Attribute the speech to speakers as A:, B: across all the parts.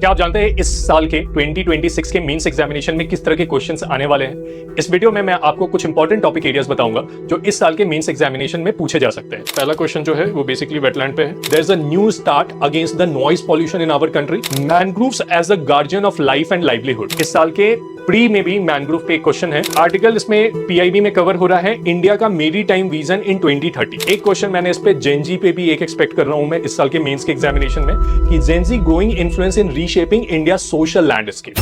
A: क्या आप जानते हैं इस साल के 2026 के मेंस एग्जामिनेशन में किस तरह के क्वेश्चंस आने वाले हैं? इस वीडियो में मैं आपको कुछ इंपॉर्टेंट टॉपिक एरियाज बताऊंगा जो इस साल के मेंस एग्जामिनेशन में पूछे जा सकते हैं। पहला क्वेश्चन जो है वो बेसिकली वेटलैंड पे है। There is a new start against the noise pollution in our country, mangroves as a guardian of life and livelihood. इस साल के प्री में भी मैनग्रोव पे एक क्वेश्चन है। आर्टिकल इसमें पीआईबी में कवर हो रहा है, इंडिया का मेरी टाइम विजन इन 2030। एक क्वेश्चन मैंने इस पे जेनजी पे भी एक एक्सपेक्ट कर रहा हूं मैं इस साल के मेंस के एग्जामिनेशन में कि Gen Z growing influence in reshaping India social landscape.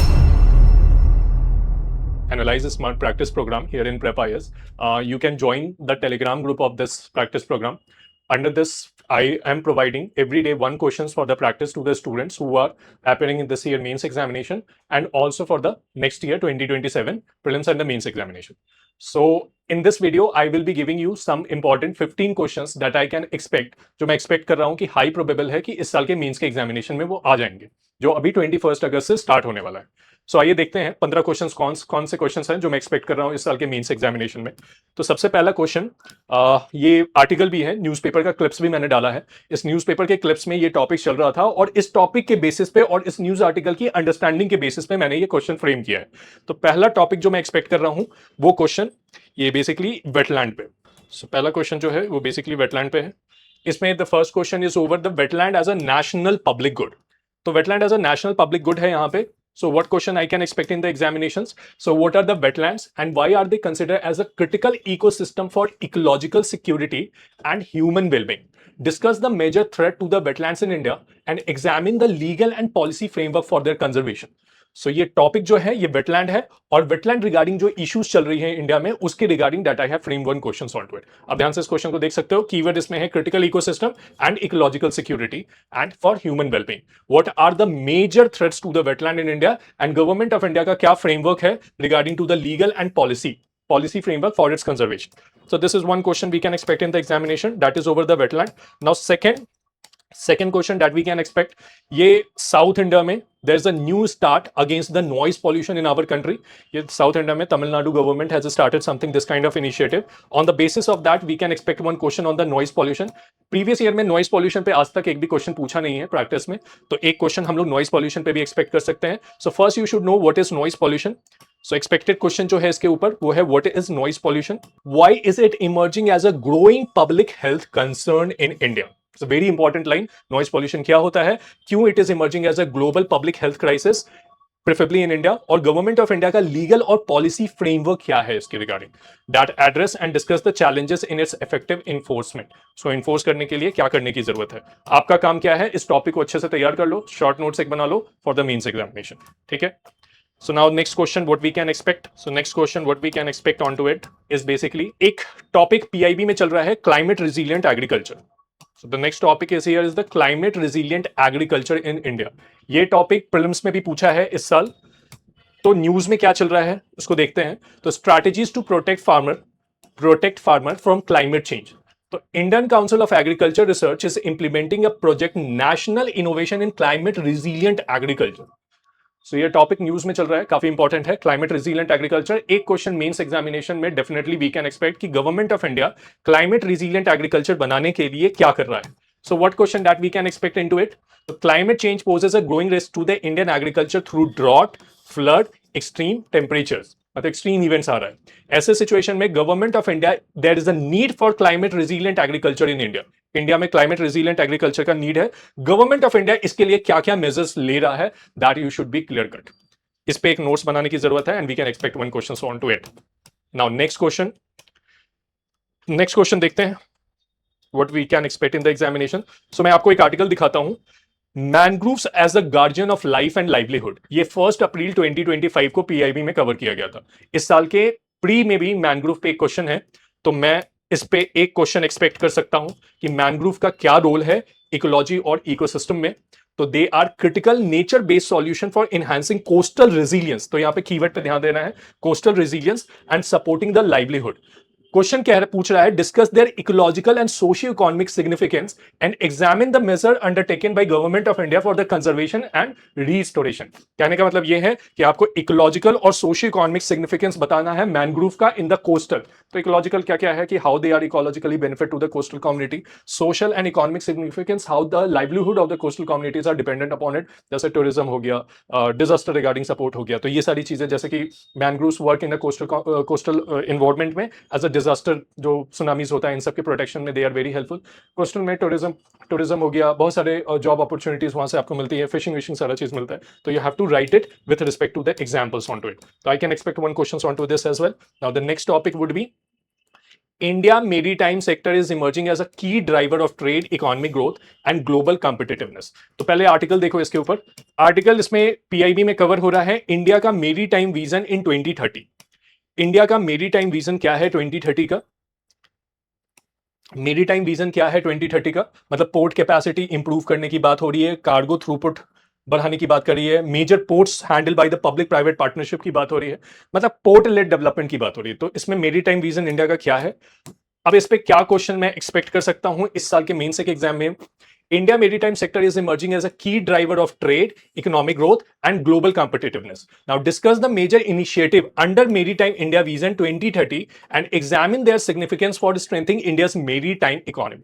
A: Analyze a smart practice program here in Prep.is. You can join the Telegram group of this practice program. Under this, I am providing every day one questions for the practice to the students who are appearing in this year mains examination and also for the next year 2027 prelims and the mains examination. So in this video, I will be giving you some important 15 questions that I can expect, जो मैं expect कर रहा हूँ कि high probable है कि इस साल के मेंस के एग्जामिनेशन में वो आ जाएंगे, जो अभी 21 अगस्त से स्टार्ट होने वाला है। सो आइए देखते हैं 15 क्वेश्चंस कौन से क्वेश्चंस हैं जो मैं एक्सपेक्ट कर रहा हूं इस साल के मेंस एग्जामिनेशन में। तो सबसे पहला क्वेश्चन, ये आर्टिकल भी है, न्यूज़पेपर का क्लिप्स भी मैंने डाला है। इस न्यूज़पेपर के क्लिप्स में ये टॉपिक चल रहा था और इस टॉपिक के बेसिस पे और इस न्यूज आर्टिकल की अंडरस्टैंडिंग के बेसिस पे मैंने ये क्वेश्चन फ्रेम किया है। तो पहला टॉपिक जो मैं एक्सपेक्ट कर रहा हूं वो क्वेश्चन ये बेसिकली वेटलैंड पे। सो पहला क्वेश्चन जो है वो बेसिकली वेटलैंड पे है। इसमें the first question is over the wetland as a national public good. तो wetland as a national public good है यहाँ पे। So what question I can expect in the examinations? So what are the wetlands and why are they considered as a critical ecosystem for ecological security and human well-being? Discuss the major threat to the wetlands in India and examine the legal and policy framework for their conservation. So ये topic जो है ये wetland है और wetland regarding जो issues चल रही हैं इंडिया में उसके regarding that I have frame one question on to it. अब ध्यान से इस क्वेश्चन को देख सकते हो। कीवर्ड इसमें है critical ecosystem and ecological security and for human wellbeing. What are the major threats to the wetland in India and government of India का क्या फ्रेमवर्क है regarding to the legal and policy framework for its conservation. So this is one question we can expect in the examination, that is over the wetland. Now second question that we can expect, ये south India में there is a new start against the noise pollution in our country. ये south India में Tamil Nadu government has started something this kind of initiative. On the basis of that we can expect one question on the noise pollution. Previous year में noise pollution पे आज तक एक भी question पूछा नहीं है प्रैक्टिस में, तो एक क्वेश्चन हम लोग नॉइज पॉल्यूशन पे भी एक्सपेक्ट कर सकते हैं। So first you should know what is noise pollution. So expected question जो है इसके ऊपर वो है what is noise pollution, why is it emerging as a growing public health concern in India. It's a very important line. Noise pollution क्या होता है, क्यों it is emerging as a global public health crisis preferably in India, और government of India का legal और policy framework क्या है इसके regarding that address and discuss the challenges in its effective enforcement. So enforce करने के लिए क्या करने की जरूरत है, आपका काम क्या है, इस टॉपिक को अच्छे से तैयार कर लो, शॉर्ट नोट्स एक बना लो फॉर द मेंस एग्जामिनेशन। ठीक है। So now next question what we can expect. So next question what we can expect onto it is basically एक टॉपिक पीआईबी में चल रहा है, climate resilient agriculture. So the next topic is here is the climate resilient agriculture in India. ये topic prelims में भी पूछा है इस साल, तो न्यूज में क्या चल रहा है उसको देखते हैं। तो strategies to protect farmer from climate change. तो Indian council of agriculture research is implementing a project national innovation in climate resilient agriculture. So ये टॉपिक न्यूज में चल रहा है, काफी इंपॉर्टेंट है, क्लाइमेट रिजिलियंट एग्रीकल्चर। एक क्वेश्चन मेंस एग्जामिनेशन में डेफिनेटली वी कैन एक्सपेक्ट कि government of India climate resilient agriculture बनाने के लिए क्या कर रहा है। So what question that we can expect into it, climate change poses a growing risk to the Indian agriculture through drought, flood, extreme temperatures, मतलब extreme events आ रहा है। ऐसे सिचुएशन में government of India there is a need for climate resilient agriculture in India. India में climate resilient agriculture का need है। Government of India इसके लिए क्या क्या मेजर्स ले रहा है that you should be clear cut. इस पे एक नोट्स बनाने की जरूरत है and we can expect one question on to it. Now next question देखते हैं what we can expect in the examination. So मैं आपको एक आर्टिकल दिखाता हूं, mangroves as a guardian of life and livelihood. ये 1 अप्रैल 2025 को पीआईबी में कवर किया गया था। इस साल के प्री में भी मैनग्रोव पे एक क्वेश्चन है, तो मैं इस पे एक क्वेश्चन एक्सपेक्ट कर सकता हूं कि मैनग्रोव का क्या रोल है इकोलॉजी और इकोसिस्टम में। तो they are critical nature based solution for enhancing coastal resilience. तो यहां पे कीवर्ड पे ध्यान देना है, coastal resilience and supporting the livelihood. Question क्या है, पूछ रहा है discuss their ecological and socio economic significance and examine the major undertaken by government of India for the conservation and restoration. कहने का मतलब यह है कि आपको इकोलॉजिकल और सोशियो इकोनॉमिक सिग्निफिकेंस बताना है मैनग्रोव का इन द कोस्टल। तो इकोलॉजिकल क्या क्या है कि how they are ecologically benefit to the coastal community, social and economic significance how the livelihood of the coastal communities are dependent upon it, जैसे tourism हो गया, डिजास्टर रिगार्डिंग सपोर्ट हो गया। तो ये सारी चीजें जैसे कि mangroves work in the coastal environment में एज अ डिजास्टर, जो सुनामीज होता है इन सब के प्रोटेक्शन में they are very helpful. Coastal में टूरिज्म हो गया, बहुत सारे जॉब अपॉर्चुनिटीज वहां से आपको मिलती है, फिशिंग विशिंग सारा चीज मिलता है। तो you have to write it with respect to the examples on to it. तो I can expect one question on to this as well. Now the next topic would be India maritime sector is emerging as a key driver of trade, economic growth and global competitiveness। तो पहले article देखो इसके ऊपर। Article इसमें PIB में cover हो रहा है इंडिया का मेरीटाइम विजन इन 2030। इंडिया का मेरीटाइम विजन क्या है 2030 का? मेरीटाइम विजन क्या है 2030 का? मतलब पोर्ट कैपेसिटी इंप्रूव करने की बात हो रही है, कार्गो थ्रूपुट बढ़ाने की बात कर रही है, major ports handle by the public private partnership की बात हो रही है, मतलब पोर्ट लेड डेवलपमेंट की बात हो रही है। तो इसमें मेरीटाइम विजन इंडिया का क्या है? अब इस पे क्या क्वेश्चन मैं एक्सपेक्ट कर सकता हूं इस साल के मेंस के एग्जाम में? India maritime sector is emerging as a key driver of trade, economic growth and global competitiveness. Now discuss the major initiative under maritime India vision 2030 and examine their significance for strengthening India's maritime economy.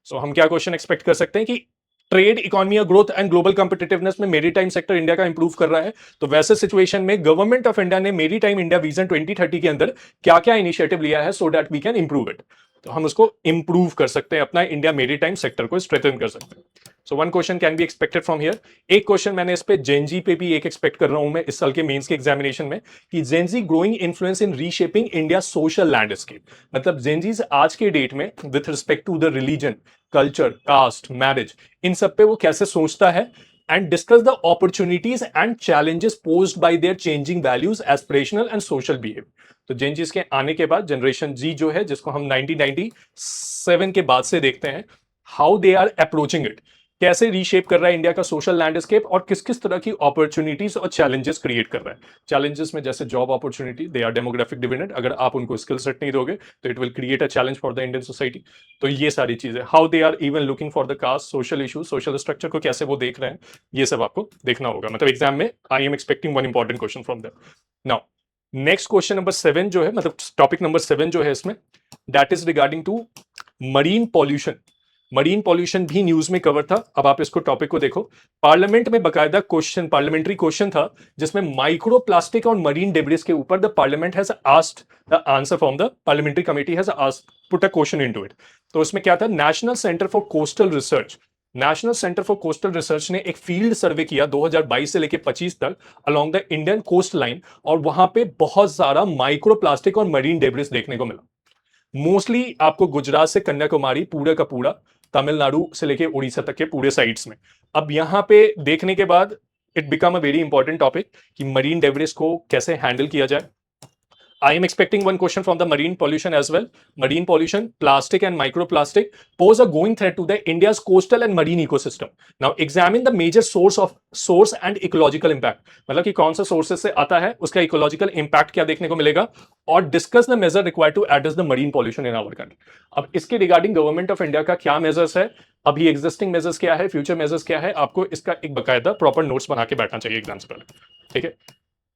A: So हम क्या question expect कर सकते हैं कि trade, economy और growth and global competitiveness में maritime sector India का improve कर रहा है। तो वैसे सिचुएशन में गवर्नमेंट ऑफ इंडिया ने मेरीटाइम इंडिया विजन 2030 के अंदर क्या क्या इनिशिएटिव लिया है so that we can improve it. तो हम उसको इंप्रूव कर सकते हैं, अपना इंडिया मेरीटाइम सेक्टर को स्ट्रेंथन कर सकते हैं। So one question can be expected from here. एक क्वेश्चन मैंने इस पे जेनजी पे भी एक एक्सपेक्ट कर रहा हूं मैं इस साल के मेंस के एग्जामिनेशन में, कि Gen Z growing influence in reshaping India social landscape. मतलब जेनजीज आज के डेट में with respect to the religion, culture, caste, marriage, इन सब पे वो कैसे सोचता है, and discuss the opportunities and challenges posed by their changing values, aspirational and social behaviour. तो जेनजीज के आने के बाद जनरेशन जी जो है, जिसको हम 1997 के बाद से देखते हैं, how they are approaching it, कैसे रीशेप कर रहा है इंडिया का सोशल लैंडस्केप और किस किस तरह की अपॉर्चुनिटीज और चैलेंजेस क्रिएट कर रहा है। चैलेंजेस में जैसे job opportunity, they are demographic dividend, अगर आप उनको स्किल सेट नहीं दोगे तो it will create a challenge for the Indian society. तो ये सारी चीजें, how they are even looking for the caste, social issue, social structure को कैसे वो देख रहे हैं, ये सब आपको देखना होगा। मतलब एग्जाम में आई am expecting one important question from that. Now next question number 7 जो है, मतलब टॉपिक नंबर 7 जो है इसमें, that is regarding to marine pollution. Marine pollution भी न्यूज में कवर था। अब आप इसको टॉपिक को देखो, पार्लियामेंट में बकायदा क्वेश्चन, पार्लियामेंट्री क्वेश्चन था, जिसमें माइक्रो प्लास्टिक और मरीन डेब्रिस के ऊपर the parliament has asked the answer from the parliamentary committee has asked put a question into it. तो उसमें क्या था, national centre for coastal research, national centre for coastal research ने एक field survey किया 2022 से लेकर 25 तक along the Indian coast line, और वहां पे बहुत सारा माइक्रो प्लास्टिक और मरीन डेब्रिस देखने को मिला। मोस्टली आपको गुजरात से कन्याकुमारी पूरा का पूरा, तमिलनाडु से लेके उड़ीसा तक के पूरे साइड्स में। अब यहां पे देखने के बाद it become a very important topic कि मरीन डेब्रिस को कैसे हैंडल किया जाए। I am expecting one question from the marine pollution as well. Marine pollution, plastic and microplastic pose a growing threat to the India's coastal and marine ecosystem. Now examine the major source and ecological impact. मतलब कि कौन सा sources से आता है, उसका ecological impact क्या देखने को मिलेगा, और discuss the measure required to address the marine pollution in our country. अब इसके regarding government of India का क्या measures है, अभी existing measures क्या है, future measures क्या है, आपको इसका एक बकायदा proper notes बना के बैठना चाहिए एग्जाम से पहले, ठीक है।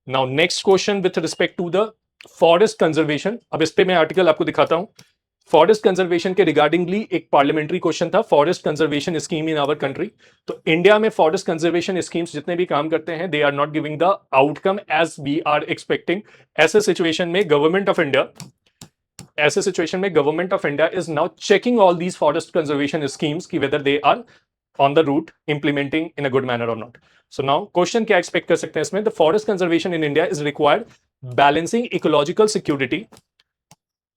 A: Now next question with respect to the forest conservation. अब इस पे मैं आर्टिकल आपको दिखाता हूं। फॉरेस्ट कंजर्वेशन के रिगार्डिंगली एक पार्लियामेंट्री क्वेश्चन था, forest conservation scheme in our country. तो इंडिया में फॉरेस्ट कंजर्वेशन स्कीम्स जितने भी काम करते हैं, they are not giving the outcome as we are expecting. ऐसे सिचुएशन में government of India is now checking all these forest conservation schemes की whether they are on the route implementing in a good manner or not. So now question क्या expect कर सकते हैं इसमें, the forest conservation in India is required balancing ecological security,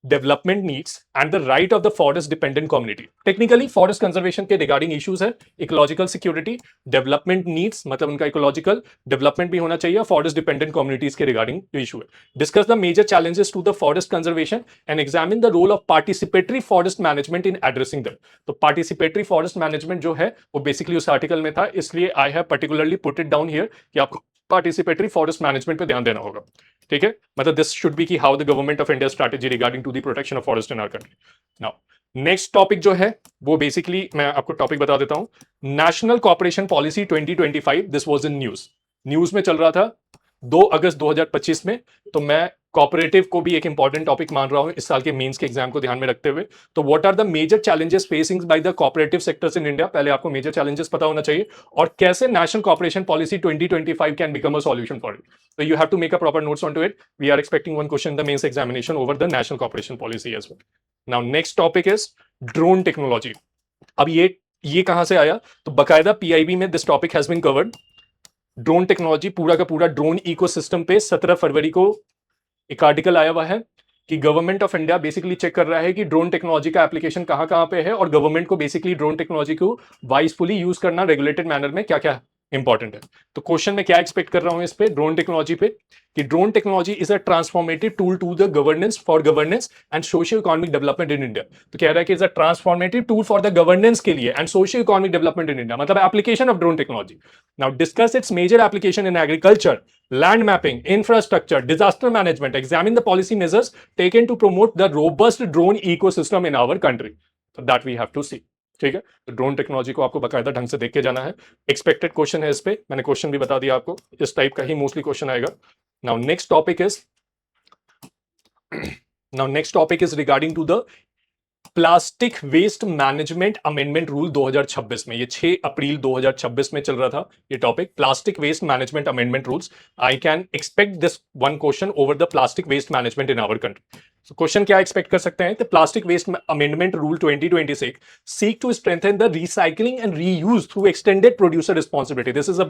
A: development needs and the right of the forest dependent community. Technically forest conservation के regarding issues है ecological security, development needs, मतलब उनका ecological development भी होना चाहिए, forest dependent communities के regarding जो issue है। Discuss the major challenges to the forest conservation and examine the role of participatory forest management in addressing them. तो participatory forest management जो है वो basically उस article में था, इसलिए I have particularly put it down here कि आपको participatory forest management पे ध्यान देना होगा। ठीक है, मतलब दिस शुड बी की how the government of India strategy regarding to the protection of forest in our country. Now next topic जो है वो बेसिकली मैं आपको टॉपिक बता देता हूं, national cooperation policy 2025, this was in news में चल रहा था 2 अगस्त 2025 में। तो मैं कोऑपरेटिव को भी एक इंपॉर्टेंट टॉपिक मान रहा हूं इस साल के मेंस के एग्जाम को ध्यान में रखते हुए। तो what are the major challenges facing by the cooperative sectors in India, पहले आपको मेजर चैलेंजेस पता होना चाहिए, और कैसे national cooperation policy 2025 can become a solution for it. So you have to make a proper notes onto it. We are expecting one question in the mains examination over the national cooperation policy as well. Now next topic is drone technology. अब ये कहां से आया, तो बकायदा PIB में this topic has been covered. Drone technology पूरा का पूरा ड्रोन इकोसिस्टम पे 17 फरवरी को एक आर्टिकल आया हुआ है कि government of India basically check कर रहा है कि ड्रोन टेक्नोलॉजी का एप्लीकेशन कहां कहां पे है, और गवर्नमेंट को बेसिकली ड्रोन टेक्नोलॉजी को वाइसफुली यूज करना रेगुलेटेड मैनर में क्या क्या इंपॉर्टेंट है। तो क्वेश्चन में क्या एक्सपेक्ट कर रहा हूं इस पे ड्रोन टेक्नोलॉजी पे, कि drone technology is a transformative tool to the governance for governance and socio economic development in India. तो कह रहा है कि is a transformative tool for the governance के लिए and socio economic development in India, मतलब application of drone technology. Now discuss its major application in agriculture, land mapping, infrastructure, disaster management, examine the policy measures taken to promote the robust drone ecosystem in our country. So that we have to see. ठीक है, तो drone technology को आपको बकायदा ढंग से देख के जाना है। एक्सपेक्टेड क्वेश्चन है इस पे, मैंने क्वेश्चन भी बता दिया आपको, इस टाइप का ही मोस्टली क्वेश्चन आएगा। Now next topic is regarding to the plastic waste management amendment rule 2026 में, ये 6 अप्रैल 2026 में चल रहा था ये topic, plastic waste management amendment rules. I can expect this one question over the plastic waste management in our country. So question क्या expect कर सकते हैं, the plastic waste amendment rule 2026 seek to strengthen the recycling and reuse through extended producer responsibility. This is a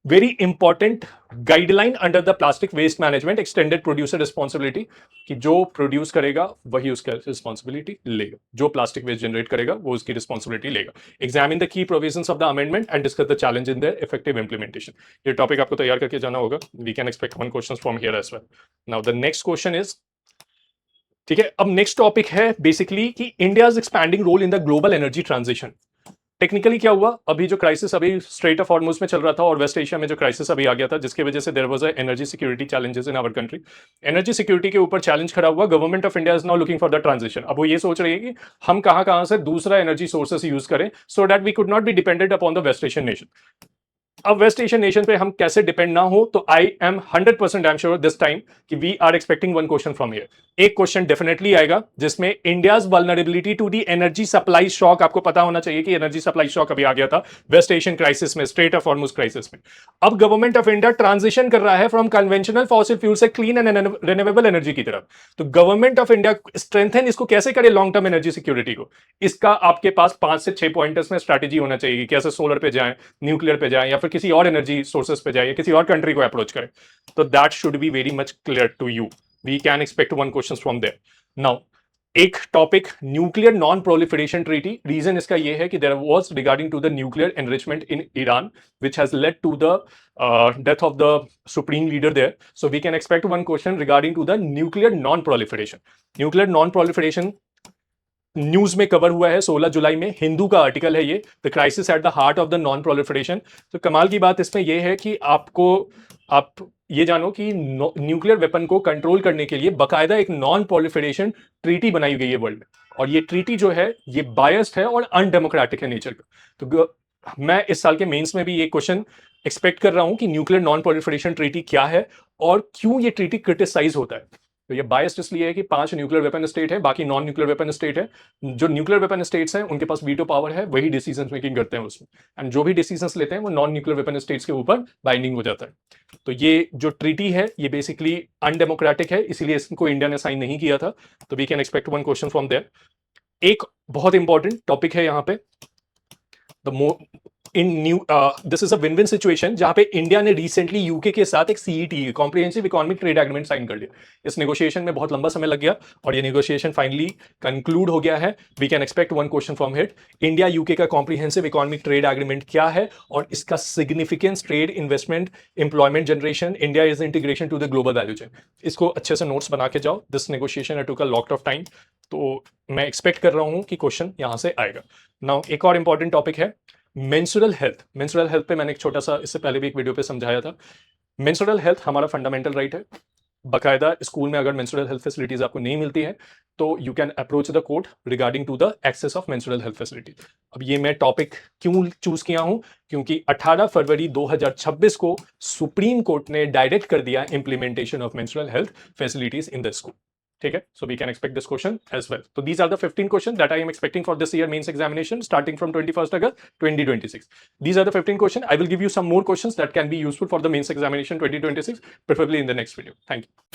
A: very important guideline under the plastic waste management extended producer responsibility, कि जो produce करेगा वही उसका responsibility लेगा, जो plastic waste generate करेगा वो उसकी रिस्पॉन्सिबिलिटी लेगा। Examine the key provisions of the amendment and discuss the challenge in their effective implementation. ये टॉपिक आपको तैयार करके जाना होगा, we can expect one question from here as well. Now the next question is, ठीक है, अब नेक्स्ट टॉपिक है बेसिकली कि India is expanding role in the global energy transition. Technically क्या हुआ, अभी जो क्राइसिस अभी स्ट्रेट ऑफ हॉर्मुज में चल रहा था और वेस्ट एशिया में जो क्राइसिस अभी आ गया था, जिसकी वजह से there was a energy security challenges in our country. Energy security के ऊपर चैलेंज खड़ा हुआ, government of India is now looking for the transition. अब वो ये सोच रही है कि हम कहां कहां से दूसरा एनर्जी सोर्सेस यूज करें so that we could not be dependent upon the West Asian nation. अब वेस्ट एशियन नेशन पे हम कैसे डिपेंड ना हो, तो I am 100% I am sure this time कि we are expecting one question from here. एक क्वेश्चन डेफिनेटली आएगा जिसमें India's vulnerability to the energy supply shock, आपको पता होना चाहिए कि एनर्जी सप्लाई शॉक अभी आ गया था वेस्ट एशियन क्राइसिस में, स्ट्रेट ऑफ हॉर्मुज क्राइसिस में। अब गवर्नमेंट ऑफ इंडिया ट्रांजिशन कर रहा है फ्रॉम कन्वेंशनल फॉसिल फ्यूल से क्लीन एंड रिन्यूएबल एनर्जी की तरफ। तो गवर्नमेंट ऑफ इंडिया स्ट्रेंथन इसको कैसे करे लॉन्ग टर्म एनर्जी सिक्योरिटी को, इसका आपके पास 5 से 6 पॉइंटर्स में स्ट्रैटेजी होना चाहिए, कैसे सोलर पे जाए, न्यूक्लियर पे जाए, या फिर किसी और एनर्जी सोर्सेस पे जाए, किसी और कंट्री को अप्रोच करें। तो that should be very much clear to you, we can expect one question from there. Now एक topic, nuclear non proliferation treaty. Reason इसका यह है कि there was regarding to the nuclear enrichment in Iran which has led to the death of the supreme leader there. So we can expect one question regarding to the nuclear non proliferation. Nuclear non proliferation news में cover हुआ है 16 जुलाई में, हिंदू का article है ये, the crisis at the heart of the non proliferation. तो कमाल की बात इसमें यह है कि आप ये जानो कि न्यूक्लियर वेपन को कंट्रोल करने के लिए बकायदा एक नॉन प्रोलिफरेशन ट्रीटी बनाई गई है वर्ल्ड में, और ये ट्रीटी जो है ये बायस्ड है और अनडेमोक्रेटिक है नेचर का। तो मैं इस साल के मेंस में भी ये क्वेश्चन एक्सपेक्ट कर रहा हूं कि न्यूक्लियर नॉन प्रोलिफरेशन ट्रीटी क्या है और क्यों ये ट्रीटी क्रिटिसाइज होता है। तो ये बायस्ड इसलिए है कि 5 न्यूक्लियर वेपन स्टेट है, बाकी नॉन न्यूक्लियर वेपन स्टेट है। जो न्यूक्लियर वेपन स्टेट्स हैं उनके पास वीटो पावर है, वही डिसीजन मेकिंग करते हैं उसमें, एंड जो भी डिसीजंस लेते हैं वो नॉन न्यूक्लियर वेपन स्टेट्स के ऊपर बाइंडिंग हो जाता है। तो ये जो ट्रीटी है ये बेसिकली अनडेमोक्रेटिक है, इसीलिए इसको इंडिया ने साइन नहीं किया था। तो we can expect one question from there. एक बहुत इंपॉर्टेंट टॉपिक है यहाँ पे, this is a win win situation, जहां पे इंडिया ने रिसेंटली यूके के साथ एक CET comprehensive economic trade agreement sign कर लिया। इस नेगोशिएशन में बहुत लंबा समय लग गया और ये नेगोशिएशन फाइनली कंक्लूड हो गया है। We can expect one question from it. India UK का कॉम्प्रिहेंसिव इकोनॉमिक ट्रेड एग्रीमेंट क्या है और इसका significance, trade, investment, employment generation, India is integration to the global value chain. इसको अच्छे से नोट्स बना के जाओ। This negotiation took a lot of time, तो मैं एक्सपेक्ट कर रहा हूं कि क्वेश्चन यहां से आएगा। नाउ एक और इंपॉर्टेंट टॉपिक है मेंस्ट्रुअल हेल्थ। मेंस्ट्रुअल हेल्थ पे मैंने एक छोटा सा इससे पहले भी एक वीडियो पे समझाया था। मेंस्ट्रुअल हेल्थ हमारा फंडामेंटल राइट है। बकायदा स्कूल में अगर मेंस्ट्रुअल हेल्थ फैसिलिटीज आपको नहीं मिलती है तो you can approach the court regarding to the access of menstrual health facilities. अब ये मैं टॉपिक क्यों चूज किया हूं, क्योंकि 18 फरवरी 2026 को सुप्रीम कोर्ट ने डायरेक्ट कर दिया implementation of menstrual health facilities in the school. ठीक है, so we can expect this question as well. तो these are the 15 question that I am expecting for this year mains examination starting from 21st August 2026. These are the 15 questions. I will give you some more questions that can be useful for the mains examination 2026, preferably in the next video. Thank you.